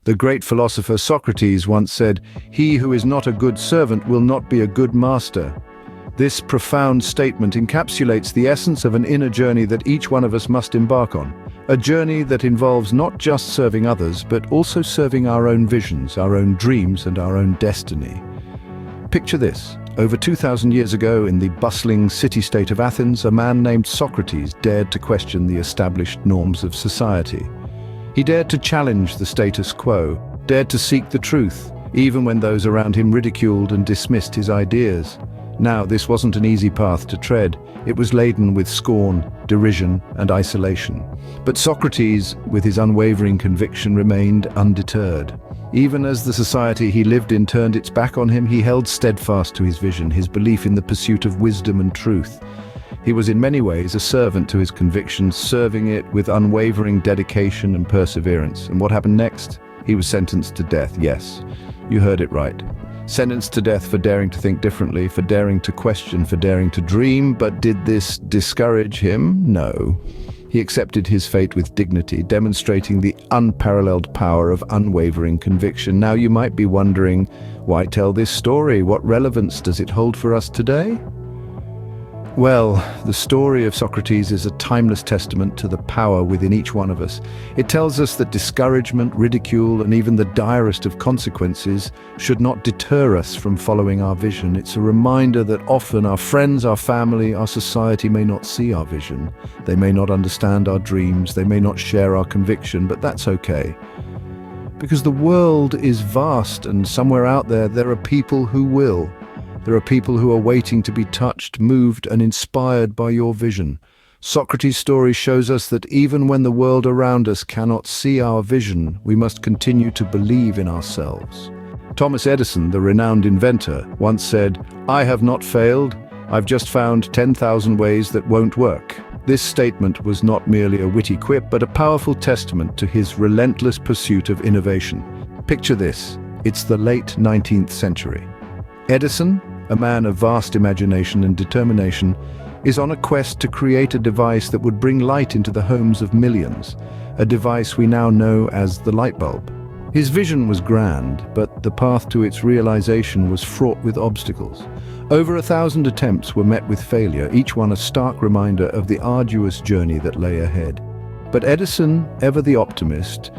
The great philosopher Socrates once said, "He who is not a good servant will not be a good master." This profound statement encapsulates the essence of an inner journey that each one of us must embark on. A journey that involves not just serving others, but also serving our own visions, our own dreams, and our own destiny. Picture this. Over 2,000 years ago, in the bustling city-state of Athens, a man named Socrates dared to question the established norms of society. He dared to challenge the status quo, dared to seek the truth, even when those around him ridiculed and dismissed his ideas. Now, this wasn't an easy path to tread. It was laden with scorn, derision, and isolation. But Socrates, with his unwavering conviction, remained undeterred. Even as the society he lived in turned its back on him, he held steadfast to his vision, his belief in the pursuit of wisdom and truth. He was in many ways a servant to his convictions, serving it with unwavering dedication and perseverance. And what happened next? He was sentenced to death, yes. You heard it right. Sentenced to death for daring to think differently, for daring to question, for daring to dream. But did this discourage him? No. He accepted his fate with dignity, demonstrating the unparalleled power of unwavering conviction. Now you might be wondering, why tell this story? What relevance does it hold for us today? Well, the story of Socrates is a timeless testament to the power within each one of us. It tells us that discouragement, ridicule, and even the direst of consequences should not deter us from following our vision. It's a reminder that often our friends, our family, our society may not see our vision. They may not understand our dreams, they may not share our conviction, but that's okay. Because the world is vast, and somewhere out there are people who will. There are people who are waiting to be touched, moved, and inspired by your vision. Socrates' story shows us that even when the world around us cannot see our vision, we must continue to believe in ourselves. Thomas Edison, the renowned inventor, once said, "I have not failed, I've just found 10,000 ways that won't work." This statement was not merely a witty quip, but a powerful testament to his relentless pursuit of innovation. Picture this, it's the late 19th century. Edison, a man of vast imagination and determination, is on a quest to create a device that would bring light into the homes of millions, a device we now know as the light bulb. His vision was grand, but the path to its realization was fraught with obstacles. Over 1,000 attempts were met with failure, each one a stark reminder of the arduous journey that lay ahead. But Edison, ever the optimist,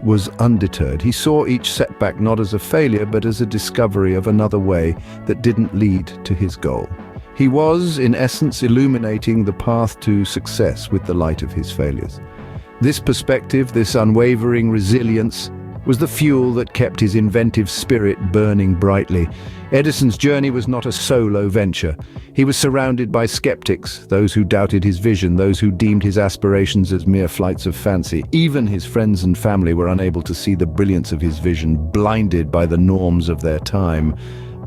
was undeterred. He saw each setback not as a failure, but as a discovery of another way that didn't lead to his goal. He was, in essence, illuminating the path to success with the light of his failures. This perspective, this unwavering resilience, was the fuel that kept his inventive spirit burning brightly. Edison's journey was not a solo venture. He was surrounded by skeptics, those who doubted his vision, those who deemed his aspirations as mere flights of fancy. Even his friends and family were unable to see the brilliance of his vision, blinded by the norms of their time.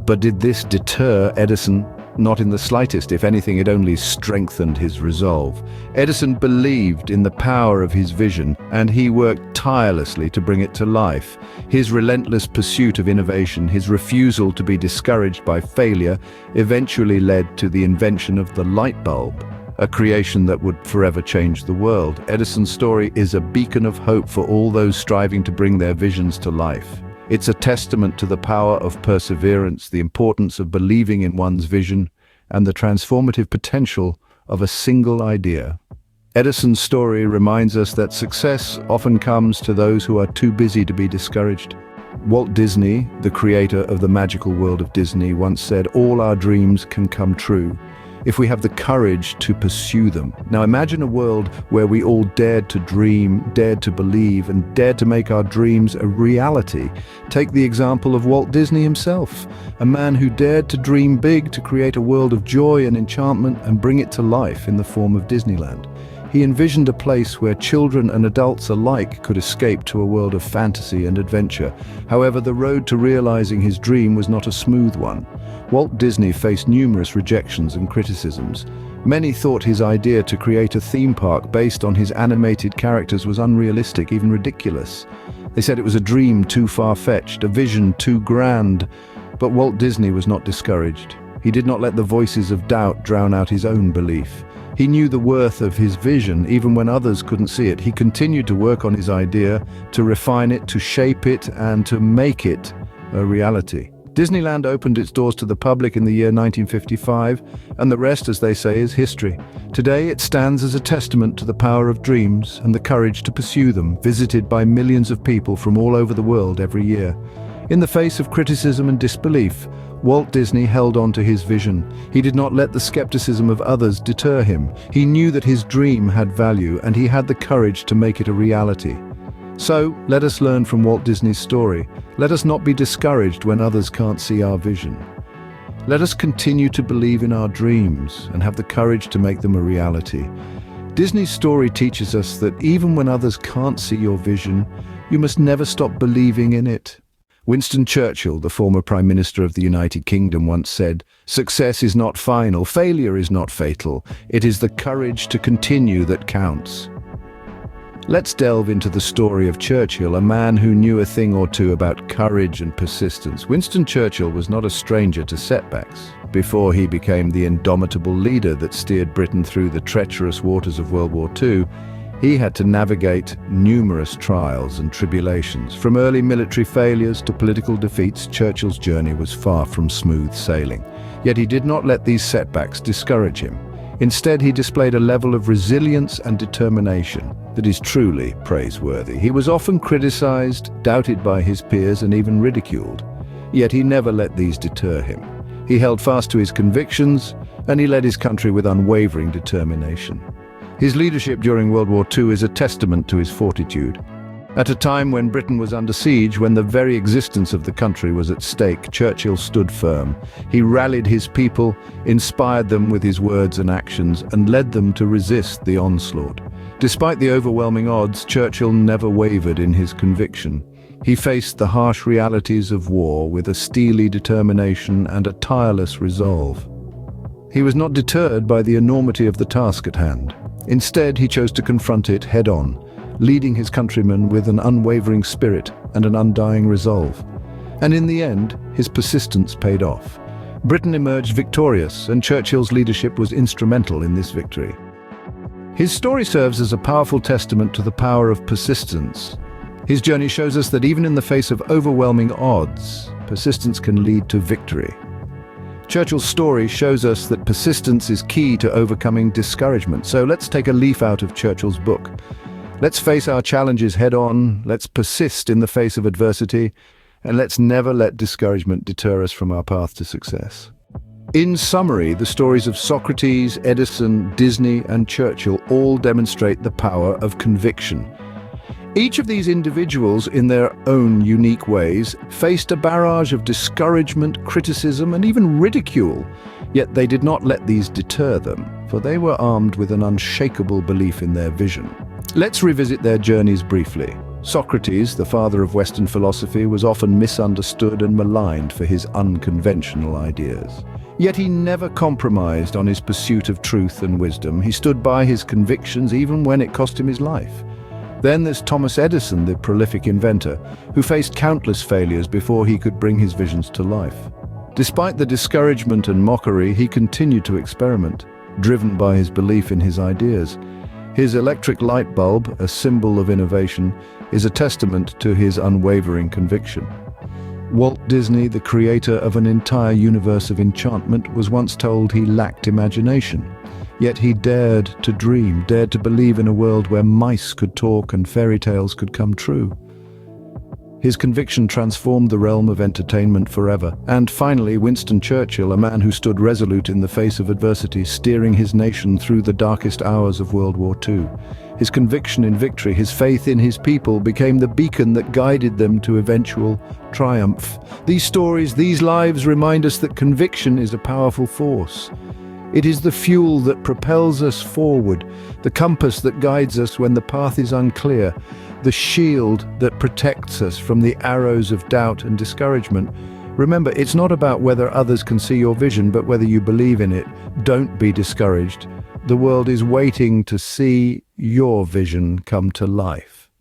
But did this deter Edison? Not in the slightest. If anything, it only strengthened his resolve. Edison believed in the power of his vision, and he worked tirelessly to bring it to life. His relentless pursuit of innovation, his refusal to be discouraged by failure, eventually led to the invention of the light bulb, a creation that would forever change the world. Edison's story is a beacon of hope for all those striving to bring their visions to life. It's a testament to the power of perseverance, the importance of believing in one's vision, and the transformative potential of a single idea. Edison's story reminds us that success often comes to those who are too busy to be discouraged. Walt Disney, the creator of the magical world of Disney, once said, "All our dreams can come true if we have the courage to pursue them." Now imagine a world where we all dared to dream, dared to believe, and dared to make our dreams a reality. Take the example of Walt Disney himself, a man who dared to dream big, to create a world of joy and enchantment and bring it to life in the form of Disneyland. He envisioned a place where children and adults alike could escape to a world of fantasy and adventure. However, the road to realizing his dream was not a smooth one. Walt Disney faced numerous rejections and criticisms. Many thought his idea to create a theme park based on his animated characters was unrealistic, even ridiculous. They said it was a dream too far-fetched, a vision too grand. But Walt Disney was not discouraged. He did not let the voices of doubt drown out his own belief. He knew the worth of his vision even when others couldn't see it. He continued to work on his idea, to refine it, to shape it, and to make it a reality. Disneyland opened its doors to the public in the year 1955, and the rest, as they say, is history. Today it stands as a testament to the power of dreams and the courage to pursue them, visited by millions of people from all over the world every year. In the face of criticism and disbelief, Walt Disney held on to his vision. He did not let the skepticism of others deter him. He knew that his dream had value, and he had the courage to make it a reality. So, let us learn from Walt Disney's story. Let us not be discouraged when others can't see our vision. Let us continue to believe in our dreams and have the courage to make them a reality. Disney's story teaches us that even when others can't see your vision, you must never stop believing in it. Winston Churchill, the former Prime Minister of the United Kingdom, once said, "Success is not final, failure is not fatal. It is the courage to continue that counts." Let's delve into the story of Churchill, a man who knew a thing or two about courage and persistence. Winston Churchill was not a stranger to setbacks. Before he became the indomitable leader that steered Britain through the treacherous waters of World War II, he had to navigate numerous trials and tribulations. From early military failures to political defeats, Churchill's journey was far from smooth sailing. Yet he did not let these setbacks discourage him. Instead, he displayed a level of resilience and determination that is truly praiseworthy. He was often criticized, doubted by his peers, and even ridiculed. Yet he never let these deter him. He held fast to his convictions, and he led his country with unwavering determination. His leadership during World War II is a testament to his fortitude. At a time when Britain was under siege, when the very existence of the country was at stake, Churchill stood firm. He rallied his people, inspired them with his words and actions, and led them to resist the onslaught. Despite the overwhelming odds, Churchill never wavered in his conviction. He faced the harsh realities of war with a steely determination and a tireless resolve. He was not deterred by the enormity of the task at hand. Instead, he chose to confront it head-on, leading his countrymen with an unwavering spirit and an undying resolve. And in the end, his persistence paid off. Britain emerged victorious, and Churchill's leadership was instrumental in this victory. His story serves as a powerful testament to the power of persistence. His journey shows us that even in the face of overwhelming odds, persistence can lead to victory. Churchill's story shows us that persistence is key to overcoming discouragement. So let's take a leaf out of Churchill's book. Let's face our challenges head-on, let's persist in the face of adversity, and let's never let discouragement deter us from our path to success. In summary, the stories of Socrates, Edison, Disney, and Churchill all demonstrate the power of conviction. Each of these individuals, in their own unique ways, faced a barrage of discouragement, criticism, and even ridicule. Yet they did not let these deter them, for they were armed with an unshakable belief in their vision. Let's revisit their journeys briefly. Socrates, the father of Western philosophy, was often misunderstood and maligned for his unconventional ideas. Yet he never compromised on his pursuit of truth and wisdom. He stood by his convictions even when it cost him his life. Then there's Thomas Edison, the prolific inventor, who faced countless failures before he could bring his visions to life. Despite the discouragement and mockery, he continued to experiment, driven by his belief in his ideas. His electric light bulb, a symbol of innovation, is a testament to his unwavering conviction. Walt Disney, the creator of an entire universe of enchantment, was once told he lacked imagination. Yet he dared to dream, dared to believe in a world where mice could talk and fairy tales could come true. His conviction transformed the realm of entertainment forever. And finally, Winston Churchill, a man who stood resolute in the face of adversity, steering his nation through the darkest hours of World War II. His conviction in victory, his faith in his people, became the beacon that guided them to eventual triumph. These stories, these lives remind us that conviction is a powerful force. It is the fuel that propels us forward, the compass that guides us when the path is unclear, the shield that protects us from the arrows of doubt and discouragement. Remember, it's not about whether others can see your vision, but whether you believe in it. Don't be discouraged. The world is waiting to see your vision come to life.